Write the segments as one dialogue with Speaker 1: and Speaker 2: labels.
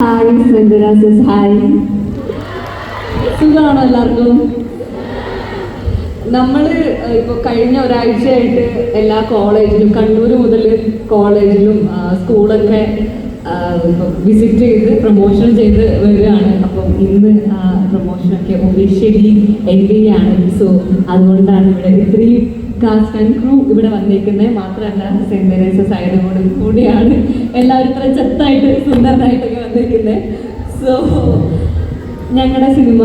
Speaker 1: Hi സെൻറ്ററാസസ്, hi. സുഖമാണോ എല്ലാവർക്കും? നമ്മൾ ഇപ്പോൾ കഴിഞ്ഞ ഒരാഴ്ചയായിട്ട് എല്ലാ കോളേജിലും, കണ്ണൂർ മുതൽ കോളേജിലും സ്കൂളൊക്കെ വിസിറ്റ് ചെയ്ത് പ്രൊമോഷൻ ചെയ്ത് വരികയാണ്. അപ്പം ഇന്ന് പ്രൊമോഷനൊക്കെ ഒഫീഷ്യലി എൻഡ് ചെയ്യാണ്. സോ അതുകൊണ്ടാണ് ഇവിടെ ഇത്രയും കാസ്റ്റ് ആൻഡ് ക്രൂ ഇവിടെ വന്നിരിക്കുന്നത്. മാത്രമല്ല സെൻറ് തെരേസസ് ആയതുകൊണ്ട് കൂടിയാണ് എല്ലാവരും ഇത്ര ചെത്തായിട്ട് സുന്ദരനായിട്ടൊക്കെ വന്നിരിക്കുന്നത്. സോ ഞങ്ങളുടെ സിനിമ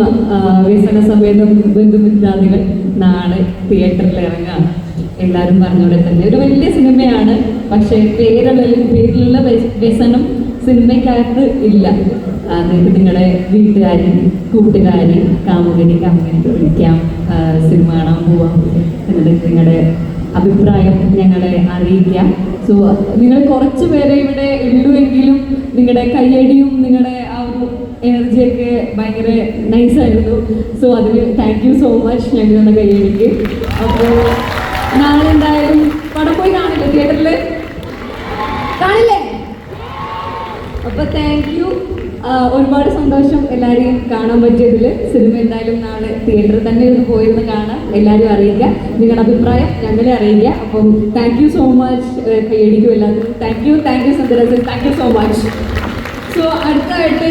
Speaker 1: വ്യസന സമേതം ബന്ധുമിത്രാദികൾ നാളെ തിയേറ്ററിൽ ഇറങ്ങാണ്. എല്ലാവരും പറഞ്ഞുകൂടെ തന്നെ ഒരു വലിയ സിനിമയാണ്. പക്ഷേ പേരിലുള്ള വ്യസനം സിനിമയ്ക്കകത്ത് ഇല്ല. അതായത് നിങ്ങളുടെ വീട്ടുകാരി, കൂട്ടുകാരി, കാമുകനിക്ക് വിളിക്കാം, സിനിമ കാണാൻ പോവാം. എന്നിട്ട് നിങ്ങളുടെ അഭിപ്രായം ഞങ്ങളെ അറിയിക്കാം. സോ നിങ്ങൾ കുറച്ച് പേരെ ഇവിടെ ഉള്ളുവെങ്കിലും നിങ്ങളുടെ കയ്യടിയും നിങ്ങളുടെ ആ ഒരു എനർജിയൊക്കെ ഭയങ്കര നൈസായിരുന്നു. സോ അതിന് താങ്ക് യു സോ മച്ച്. ഞങ്ങൾ വന്ന കയ്യടിക്ക്. അപ്പോൾ നാളെ എന്തായാലും പടം പോയി കാണില്ലേ? തിയേറ്ററിൽ കാണില്ലേ? അപ്പോൾ താങ്ക് യു. ഒരുപാട് സന്തോഷം എല്ലാവരെയും കാണാൻ പറ്റിയതിൽ. സിനിമ എന്തായാലും നാളെ തിയേറ്ററിൽ തന്നെ ഒന്ന് പോയിരുന്ന് കാണാം. എല്ലാവരും അറിയിക്കുക, നിങ്ങളുടെ അഭിപ്രായം ഞങ്ങളെ അറിയിക്കുക. അപ്പം താങ്ക് യു സോ മച്ച്. കൈയടിക്കും എല്ലാവരും. Thank you saint Teresa's, thank you so much. So അടുത്തായിട്ട്